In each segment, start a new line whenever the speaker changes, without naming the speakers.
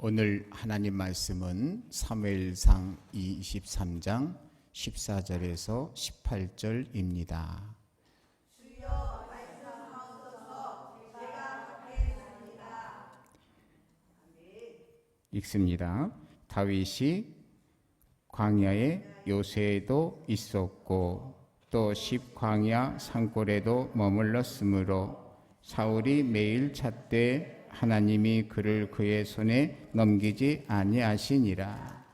오늘 하나님 말씀은 사무엘상 23장 14절에서 18절입니다. 읽습니다. 다윗이 광야에 요새에도 있었고 또 십광야 산골에도 머물렀으므로 사울이 매일 찾되 하나님이 그를 그의 손에 넘기지 아니하시니라.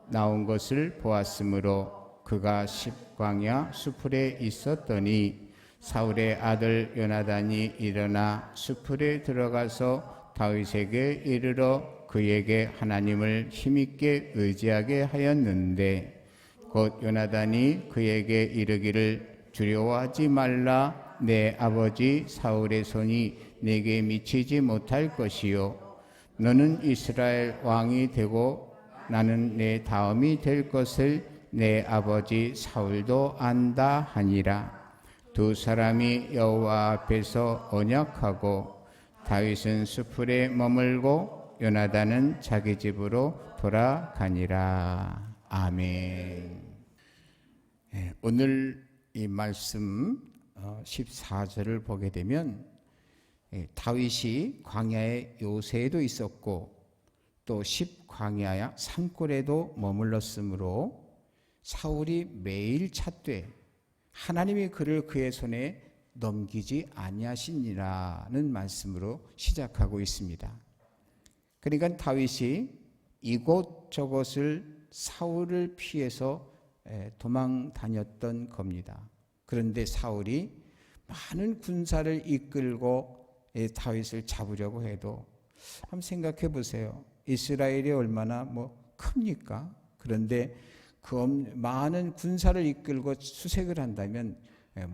나온 것을 보았으므로 그가 십광야 수풀에 있었더니 사울의 아들 요나단이 일어나 수풀에 들어가서 다윗에게 이르러 그에게 하나님을 힘있게 의지하게 하였는데 곧 요나단이 그에게 이르기를 두려워하지 말라. 내 아버지 사울의 손이 내게 미치지 못할 것이요 너는 이스라엘 왕이 되고 나는 내 다음이 될 것을 내 아버지 사울도 안다 하니라. 두 사람이 여호와 앞에서 언약하고 다윗은 수풀에 머물고 요나단은 자기 집으로 돌아가니라. 아멘. 오늘 이 말씀 14절을 보게 되면 다윗이 광야에 요새에도 있었고 또 십광야야 산골에도 머물렀으므로 사울이 매일 찾되 하나님이 그를 그의 손에 넘기지 아니하시니라는 말씀으로 시작하고 있습니다. 그러니까 다윗이 이곳저곳을 사울을 피해서 도망 다녔던 겁니다. 그런데 사울이 많은 군사를 이끌고 다윗을 잡으려고 해도 한번 생각해 보세요. 이스라엘이 얼마나 큽니까? 그런데 그 많은 군사를 이끌고 수색을 한다면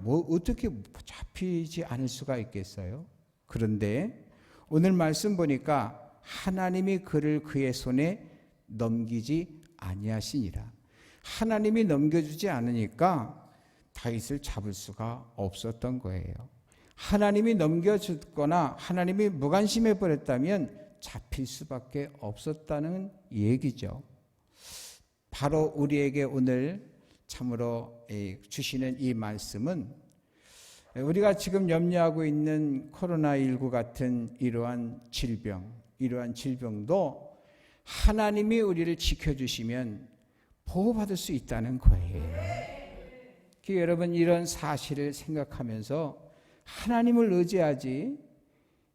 어떻게 잡히지 않을 수가 있겠어요? 그런데 오늘 말씀 보니까 하나님이 그를 그의 손에 넘기지 아니하시니라. 하나님이 넘겨주지 않으니까 다윗을 잡을 수가 없었던 거예요. 하나님이 넘겨줬거나 하나님이 무관심해 버렸다면 잡힐 수밖에 없었다는 얘기죠. 바로 우리에게 오늘 참으로 주시는 이 말씀은 우리가 지금 염려하고 있는 코로나19 같은 이러한 질병도 하나님이 우리를 지켜주시면 보호받을 수 있다는 거예요. 여러분 이런 사실을 생각하면서 하나님을 의지하지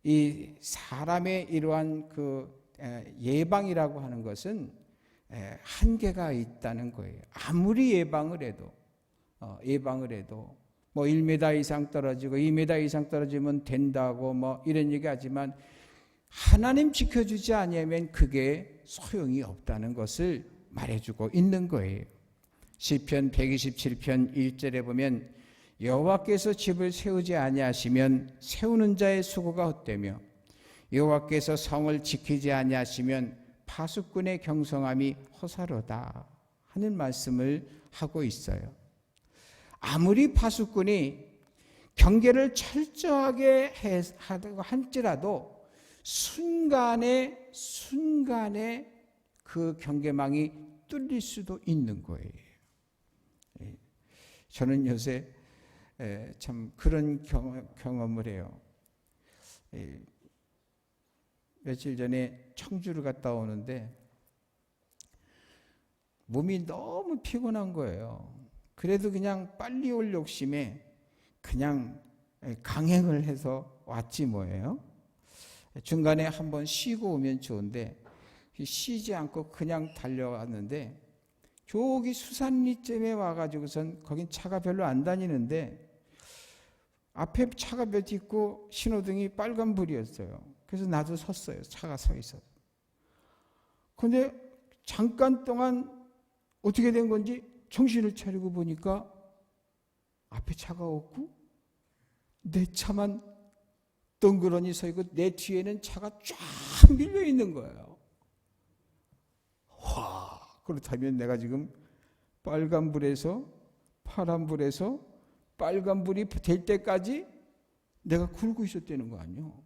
이 사람의 이러한 그 예방이라고 하는 것은 한계가 있다는 거예요. 아무리 예방을 해도 1m 이상 떨어지고 2m 이상 떨어지면 된다고 이런 얘기하지만 하나님 지켜주지 않으면 그게 소용이 없다는 것을 말해주고 있는 거예요. 시편 127편 1절에 보면 여호와께서 집을 세우지 아니하시면 세우는 자의 수고가 헛되며 여호와께서 성을 지키지 아니하시면 파수꾼의 경성함이 허사로다 하는 말씀을 하고 있어요. 아무리 파수꾼이 경계를 철저하게 하다고 할지라도 순간에 그 경계망이 뚫릴 수도 있는 거예요. 저는 요새 참 그런 경험을 해요. 며칠 전에 청주를 갔다 오는데 몸이 너무 피곤한 거예요. 그래도 그냥 빨리 올 욕심에 그냥 강행을 해서 왔지 뭐예요. 중간에 한번 쉬고 오면 좋은데 쉬지 않고 그냥 달려왔는데 저기 수산리쯤에 와가지고선 거긴 차가 별로 안 다니는데 앞에 차가 몇 있고 신호등이 빨간불이었어요. 그래서 나도 섰어요. 차가 서 있어요. 근데 잠깐 동안 어떻게 된 건지 정신을 차리고 보니까 앞에 차가 없고 내 차만 덩그러니 서 있고 내 뒤에는 차가 쫙 밀려 있는 거예요. 와, 그렇다면 내가 지금 빨간불에서 파란불에서 빨간불이 될 때까지 내가 굴고 있었다는 거 아니요?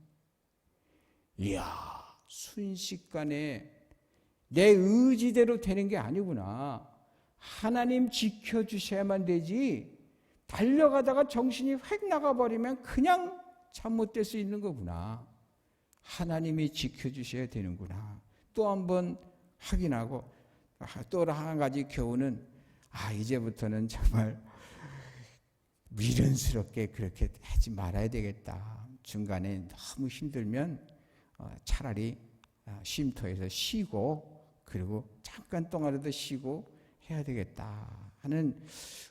이야, 순식간에 내 의지대로 되는 게 아니구나. 하나님 지켜주셔야만 되지, 달려가다가 정신이 획 나가버리면 그냥 잘못될 수 있는 거구나. 하나님이 지켜주셔야 되는구나. 또 한번 확인하고, 또 한 가지 교훈은, 이제부터는 정말 미련스럽게 그렇게 하지 말아야 되겠다. 중간에 너무 힘들면 차라리 쉼터에서 쉬고, 그리고 잠깐 동안이라도 쉬고 해야 되겠다 하는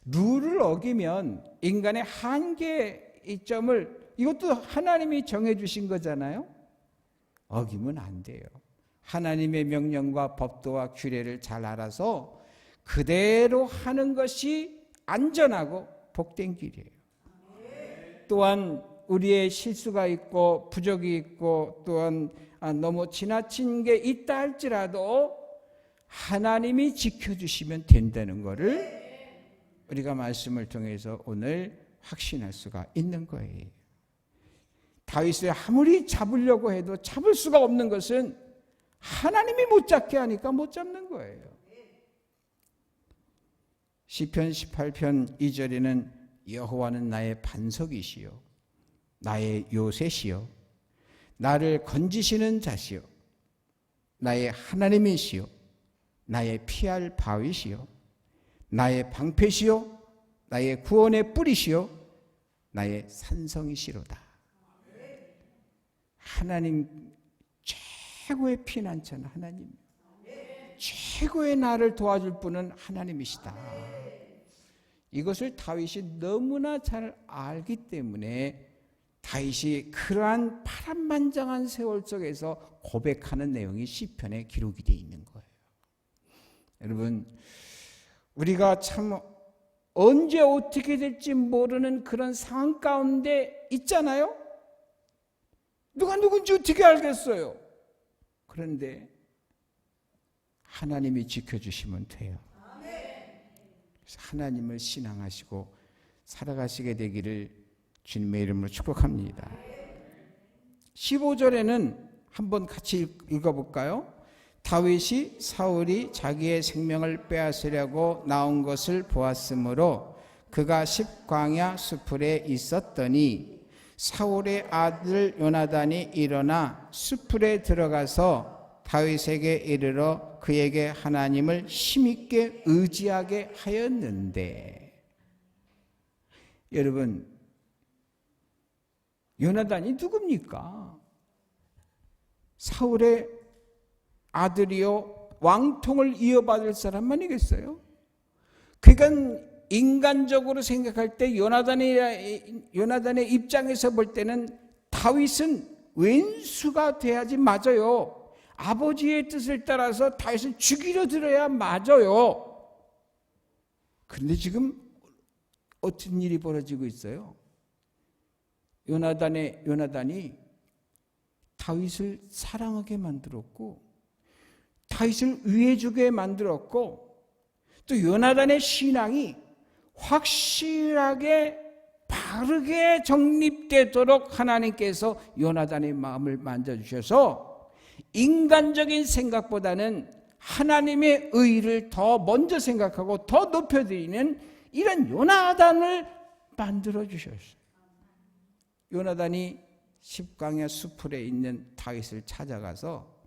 룰을 어기면 인간의 한계점을, 이것도 하나님이 정해주신 거잖아요. 어기면 안 돼요. 하나님의 명령과 법도와 규례를 잘 알아서 그대로 하는 것이 안전하고 복된 길이에요. 또한 우리의 실수가 있고 부족이 있고, 또한 너무 지나친 게 있다 할지라도 하나님이 지켜주시면 된다는 것을 우리가 말씀을 통해서 오늘 확신할 수가 있는 거예요. 다윗을 아무리 잡으려고 해도 잡을 수가 없는 것은 하나님이 못 잡게 하니까 못 잡는 거예요. 시편 18편 2절에는 여호와는 나의 반석이시요 나의 요새시요 나를 건지시는 자시요 나의 하나님이시요 나의 피할 바위시요 나의 방패시요 나의 구원의 뿌리시요 나의 산성이시로다. 하나님 최고의 피난처는 하나님, 최고의 나를 도와줄 분은 하나님이시다. 이것을 다윗이 너무나 잘 알기 때문에 다윗이 그러한 파란만장한 세월 속에서 고백하는 내용이 시편에 기록이 되어 있는 거예요. 여러분, 우리가 참 언제 어떻게 될지 모르는 그런 상황 가운데 있잖아요. 누가 누군지 어떻게 알겠어요? 그런데 하나님이 지켜주시면 돼요. 그래서 하나님을 신앙하시고 살아가시게 되기를 주님의 이름으로 축복합니다. 15절에는 한번 같이 읽어볼까요? 다윗이 사울이 자기의 생명을 빼앗으려고 나온 것을 보았으므로 그가 십광야 수풀에 있었더니 사울의 아들 요나단이 일어나 수풀에 들어가서 다윗에게 이르러 그에게 하나님을 힘있게 의지하게 하였는데, 여러분, 요나단이 누굽니까? 사울의 아들이요 왕통을 이어받을 사람 아니겠어요? 그러니까 인간적으로 생각할 때 요나단의 입장에서 볼 때는 다윗은 왼수가 돼야지 맞아요. 아버지의 뜻을 따라서 다윗을 죽이려 들어야 맞아요. 그런데 지금 어떤 일이 벌어지고 있어요? 요나단이 다윗을 사랑하게 만들었고, 다윗을 위해주게 만들었고, 또 요나단의 신앙이 확실하게 바르게 정립되도록 하나님께서 요나단의 마음을 만져주셔서 인간적인 생각보다는 하나님의 의를 더 먼저 생각하고 더 높여드리는 이런 요나단을 만들어주셨어요. 요나단이 십광야 수풀에 있는 다윗을 찾아가서,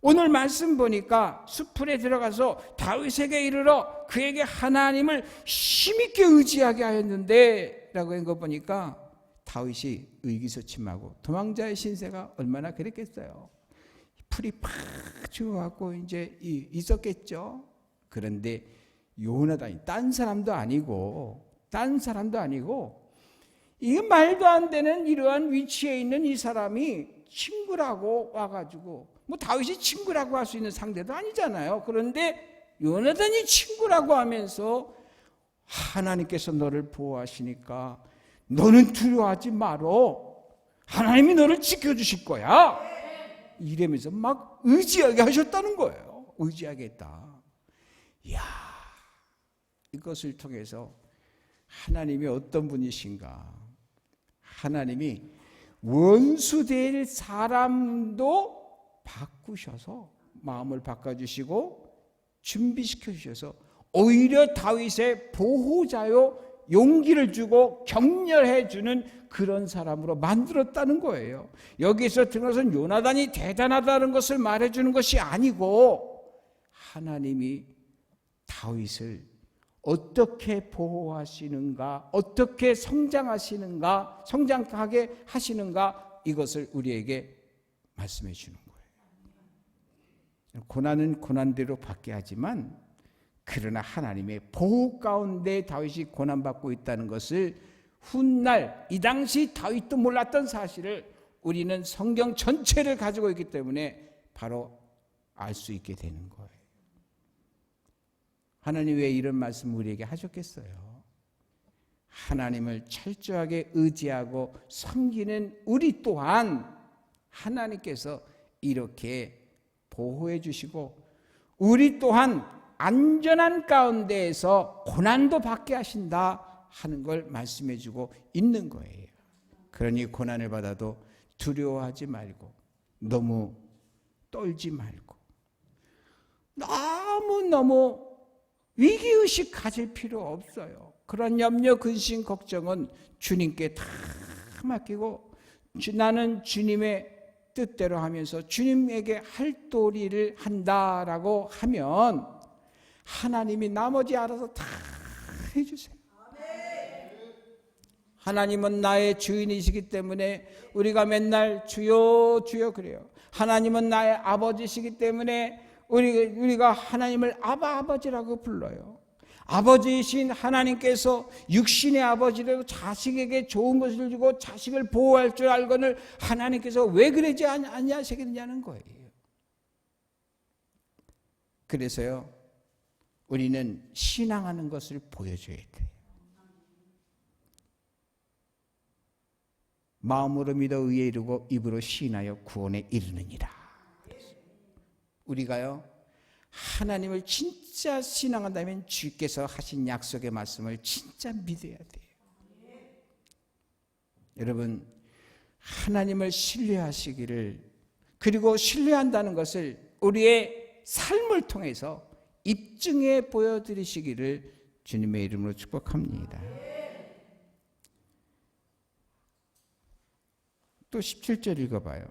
오늘 말씀 보니까 수풀에 들어가서 다윗에게 이르러 그에게 하나님을 힘있게 의지하게 하였는데 라고 한 거 보니까 다윗이 의기소침하고 도망자의 신세가 얼마나 그랬겠어요. 풀이 팍 죽어갖고 이제 있었겠죠. 그런데 요나단이 딴 사람도 아니고 이게 말도 안 되는 이러한 위치에 있는 이 사람이 친구라고 와가지고, 뭐 다윗이 친구라고 할 수 있는 상대도 아니잖아요. 그런데 요나단이 친구라고 하면서 하나님께서 너를 보호하시니까 너는 두려워하지 말어. 하나님이 너를 지켜주실 거야. 이러면서 막 의지하게 하셨다는 거예요. 의지하겠다. 이야, 이것을 통해서 하나님이 어떤 분이신가, 하나님이 원수 될 사람도 바꾸셔서 마음을 바꿔주시고 준비시켜 주셔서 오히려 다윗의 보호자요 용기를 주고 격려해 주는 그런 사람으로 만들었다는 거예요. 여기서 들어선 요나단이 대단하다는 것을 말해주는 것이 아니고 하나님이 다윗을 어떻게 보호하시는가, 어떻게 성장하시는가, 성장하게 하시는가, 이것을 우리에게 말씀해 주는 거예요. 고난은 고난대로 받게 하지만 그러나 하나님의 보호 가운데 다윗이 고난받고 있다는 것을 훗날 이 당시 다윗도 몰랐던 사실을 우리는 성경 전체를 가지고 있기 때문에 바로 알 수 있게 되는 거예요. 하나님 왜 이런 말씀을 우리에게 하셨겠어요? 하나님을 철저하게 의지하고 섬기는 우리 또한 하나님께서 이렇게 보호해 주시고 우리 또한 안전한 가운데에서 고난도 받게 하신다 하는 걸 말씀해 주고 있는 거예요. 그러니 고난을 받아도 두려워하지 말고 너무 떨지 말고 너무너무 위기의식 가질 필요 없어요. 그런 염려, 근심, 걱정은 주님께 다 맡기고 나는 주님의 뜻대로 하면서 주님에게 할 도리를 한다라고 하면 하나님이 나머지 알아서 다 해주세요. 하나님은 나의 주인이시기 때문에 우리가 맨날 주여 주여 그래요. 하나님은 나의 아버지시기 때문에 우리가 하나님을 아버지라고 불러요. 아버지이신 하나님께서 육신의 아버지라도 자식에게 좋은 것을 주고 자식을 보호할 줄 알거늘 하나님께서 왜 그러지 않냐시겠냐는 거예요. 그래서요, 우리는 신앙하는 것을 보여줘야 돼요. 마음으로 믿어 의에 이르고 입으로 시인하여 구원에 이르느니라. 우리가요, 하나님을 진짜 신앙한다면 주께서 하신 약속의 말씀을 진짜 믿어야 돼요. 여러분, 하나님을 신뢰하시기를, 그리고 신뢰한다는 것을 우리의 삶을 통해서 입증해 보여드리시기를 주님의 이름으로 축복합니다. 또 17절 읽어봐요.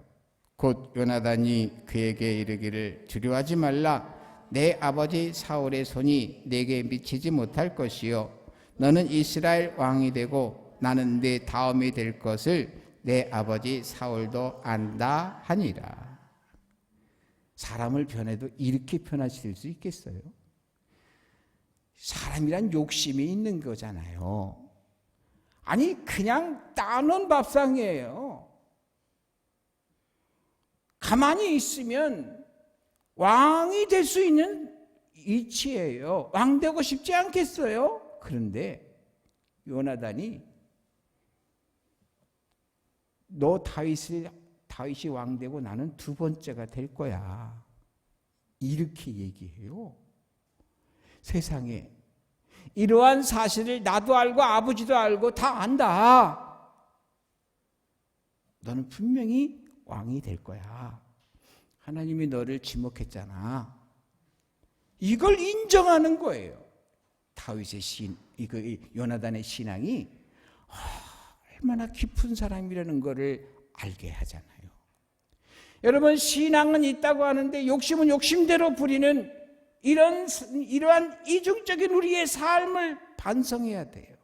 곧 요나단이 그에게 이르기를 두려워하지 말라. 내 아버지 사울의 손이 내게 미치지 못할 것이요 너는 이스라엘 왕이 되고 나는 네 다음이 될 것을 내 아버지 사울도 안다 하니라. 사람을 변해도 이렇게 변화시킬 수 있겠어요? 사람이란 욕심이 있는 거잖아요. 아니 그냥 따놓은 밥상이에요. 가만히 있으면 왕이 될 수 있는 이치예요. 왕 되고 싶지 않겠어요? 그런데 요나단이 너 다윗이 왕 되고 나는 두 번째가 될 거야. 이렇게 얘기해요. 세상에 이러한 사실을 나도 알고 아버지도 알고 다 안다. 너는 분명히 왕이 될 거야. 하나님이 너를 지목했잖아. 이걸 인정하는 거예요. 다윗의 요나단의 신앙이 얼마나 깊은 사람이라는 것을 알게 하잖아요. 여러분, 신앙은 있다고 하는데 욕심은 욕심대로 부리는 이러한 이중적인 우리의 삶을 반성해야 돼요.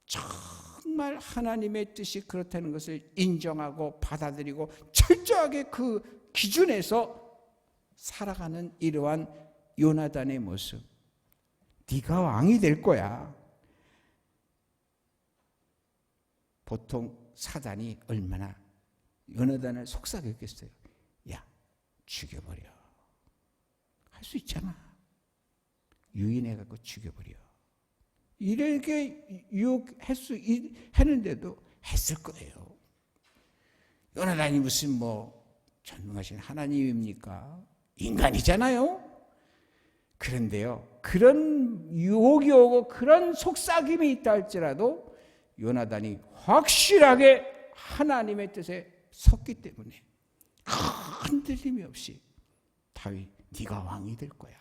정말 하나님의 뜻이 그렇다는 것을 인정하고 받아들이고 철저하게 그 기준에서 살아가는 이러한 요나단의 모습. 네가 왕이 될 거야. 보통 사단이 얼마나 요나단을 속삭였겠어요. 야, 죽여버려. 할 수 있잖아. 유인해갖고 죽여버려. 이렇게 했는데도 했을 거예요. 요나단이 무슨 전능하신 하나님입니까? 인간이잖아요. 그런데요, 그런 유혹이 오고 그런 속삭임이 있다 할지라도 요나단이 확실하게 하나님의 뜻에 섰기 때문에 흔들림이 없이 다윗 네가 왕이 될 거야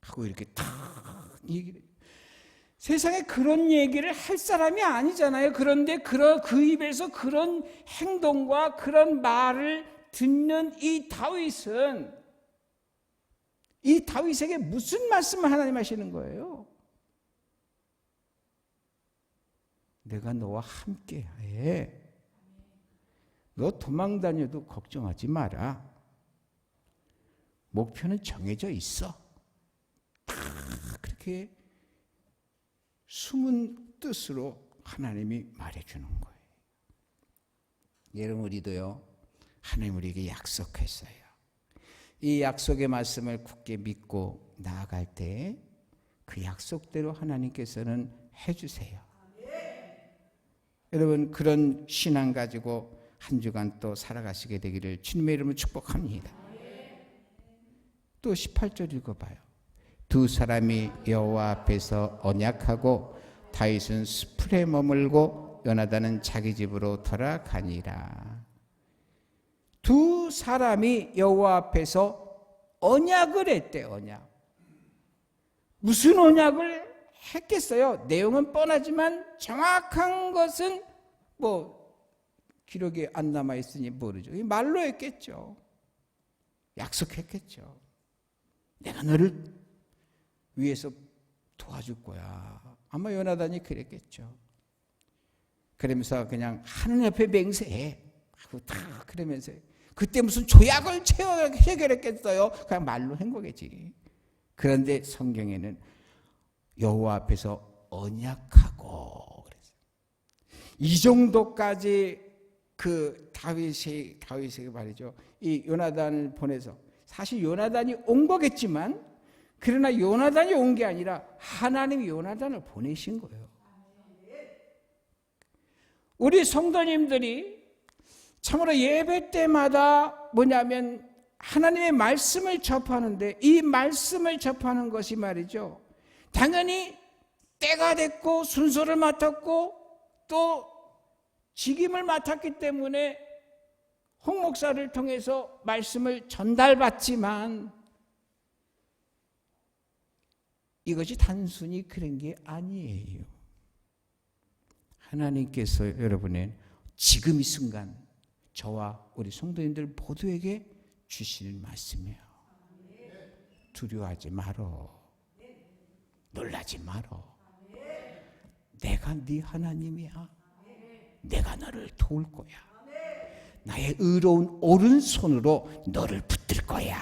하고 이렇게 탁 얘기를 해요. 세상에 그런 얘기를 할 사람이 아니잖아요. 그런데 그 입에서 그런 행동과 그런 말을 듣는 이 다윗에게 무슨 말씀을 하나님 하시는 거예요? 내가 너와 함께해. 너 도망 다녀도 걱정하지 마라. 목표는 정해져 있어. 다 그렇게 숨은 뜻으로 하나님이 말해주는 거예요. 여러분 우리도요. 하나님 우리에게 약속했어요. 이 약속의 말씀을 굳게 믿고 나아갈 때 그 약속대로 하나님께서는 해주세요. 여러분 그런 신앙 가지고 한 주간 또 살아가시게 되기를 주님의 이름으로 축복합니다. 또 18절 읽어봐요. 두 사람이 여호와 앞에서 언약하고 다윗은 수풀에 머물고 요나단은 자기 집으로 돌아가니라. 두 사람이 여호와 앞에서 언약을 했대. 언약. 무슨 언약을 했겠어요? 내용은 뻔하지만 정확한 것은 기록이 안 남아 있으니 모르죠. 말로 했겠죠. 약속했겠죠. 내가 너를 위해서 도와줄 거야. 아마 요나단이 그랬겠죠. 그러면서 그냥 하나님 옆에 맹세해 하고 다 그러면서 그때 무슨 조약을 해결했겠어요? 그냥 말로 한 거겠지. 그런데 성경에는 여호와 앞에서 언약하고 그랬어요. 이 정도까지 그 다윗에게 말이죠. 이 요나단을 보내서 사실 요나단이 온 거겠지만 그러나 요나단이 온 게 아니라 하나님이 요나단을 보내신 거예요. 우리 성도님들이 참으로 예배 때마다 뭐냐면 하나님의 말씀을 접하는데 이 말씀을 접하는 것이 말이죠. 당연히 때가 됐고 순서를 맡았고 또 직임을 맡았기 때문에 홍 목사를 통해서 말씀을 전달받지만 이것이 단순히 그런 게 아니에요. 하나님께서 여러분의 지금 이 순간 저와 우리 성도님들 모두에게 주시는 말씀이에요. 두려워하지 말어. 놀라지 말어. 내가 네 하나님이야. 내가 너를 도울 거야. 나의 의로운 오른손으로 너를 붙들 거야.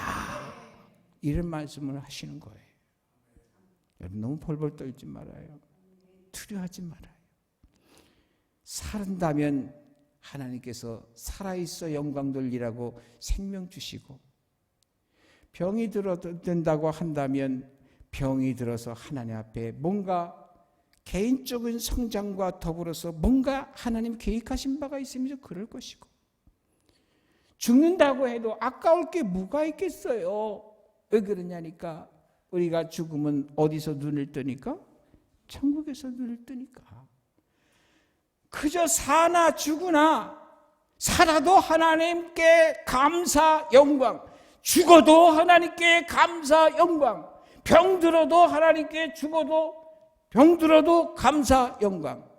이런 말씀을 하시는 거예요. 여러분 너무 벌벌 떨지 말아요. 두려워하지 말아요. 산다면 하나님께서 살아있어 영광 돌리라고 생명 주시고 병이 들어든다고 한다면 병이 들어서 하나님 앞에 뭔가 개인적인 성장과 더불어서 뭔가 하나님 계획하신 바가 있으면서 그럴 것이고 죽는다고 해도 아까울 게 뭐가 있겠어요. 왜 그러냐니까 우리가 죽으면 어디서 눈을 뜨니까? 천국에서 눈을 뜨니까. 그저 사나 죽으나 살아도 하나님께 감사 영광, 죽어도 하나님께 감사 영광, 병들어도 하나님께 죽어도 병들어도 감사 영광.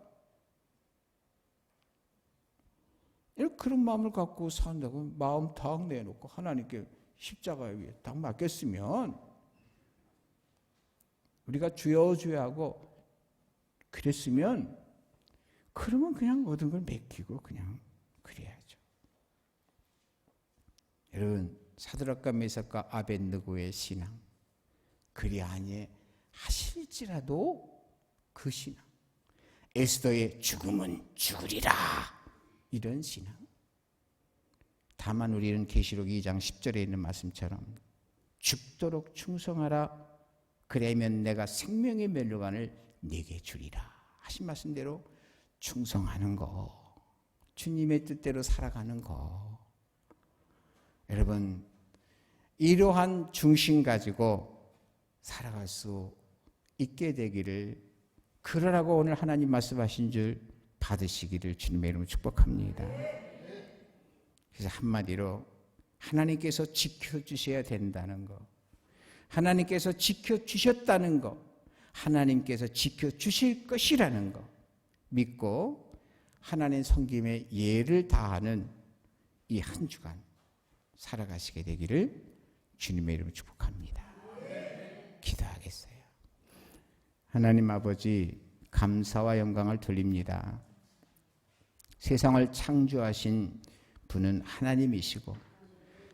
그런 마음을 갖고 산다고 마음 딱 내놓고 하나님께 십자가 위에 딱 맡겼으면 우리가 주여 주여 하고 그랬으면 그러면 그냥 모든 걸 맡기고 그냥 그래야죠. 여러분 사드락과 메삭과 아벳느고의 신앙 그리 아니 하실지라도 그 신앙 에스더의 죽음은 죽으리라 이런 신앙. 다만 우리는 계시록 2장 10절에 있는 말씀처럼 죽도록 충성하라 그러면 내가 생명의 멸류관을 네게 주리라 하신 말씀대로 충성하는 거, 주님의 뜻대로 살아가는 거. 여러분 이러한 중심 가지고 살아갈 수 있게 되기를 그러라고 오늘 하나님 말씀하신 줄 받으시기를 주님의 이름으로 축복합니다. 그래서 한마디로 하나님께서 지켜주셔야 된다는 거, 하나님께서 지켜주셨다는 거, 하나님께서 지켜주실 것이라는 거 믿고 하나님 섬김에 예를 다하는 이 한 주간 살아가시게 되기를 주님의 이름으로 축복합니다. 기도하겠어요. 하나님 아버지, 감사와 영광을 돌립니다. 세상을 창조하신 분은 하나님이시고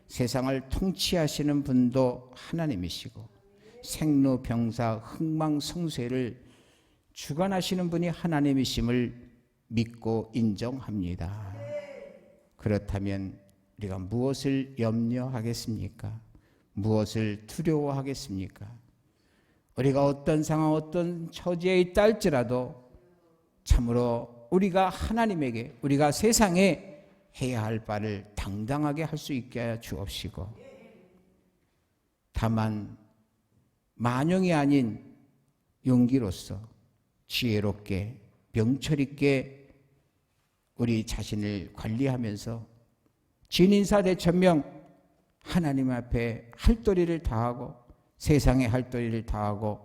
세상을 통치하시는 분도 하나님이시고 생로병사 흥망성쇠를 주관하시는 분이 하나님이심을 믿고 인정합니다. 그렇다면 우리가 무엇을 염려하겠습니까? 무엇을 두려워하겠습니까? 우리가 어떤 상황, 어떤 처지에 있다 할지라도 참으로 우리가 하나님에게, 우리가 세상에 해야 할 바를 당당하게 할 수 있게 하여 주옵시고, 다만 만용이 아닌 용기로서 지혜롭게 명철 있게 우리 자신을 관리하면서 진인사대천명 하나님 앞에 할 도리를 다하고 세상에 할 도리를 다하고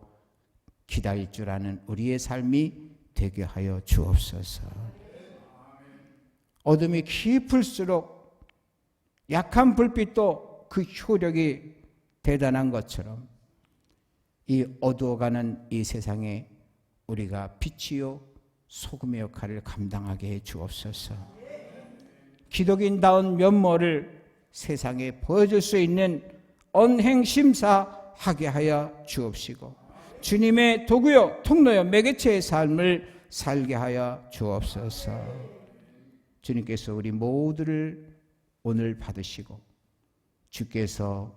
기다릴 줄 아는 우리의 삶이 되게 하여 주옵소서. 어둠이 깊을수록 약한 불빛도 그 효력이 대단한 것처럼 이 어두워가는 이 세상에 우리가 빛이요 소금의 역할을 감당하게 해 주옵소서. 기독인다운 면모를 세상에 보여줄 수 있는 언행심사하게 하여 주옵시고 주님의 도구요 통로요 매개체의 삶을 살게 하여 주옵소서. 주님께서 우리 모두를 오늘 받으시고 주께서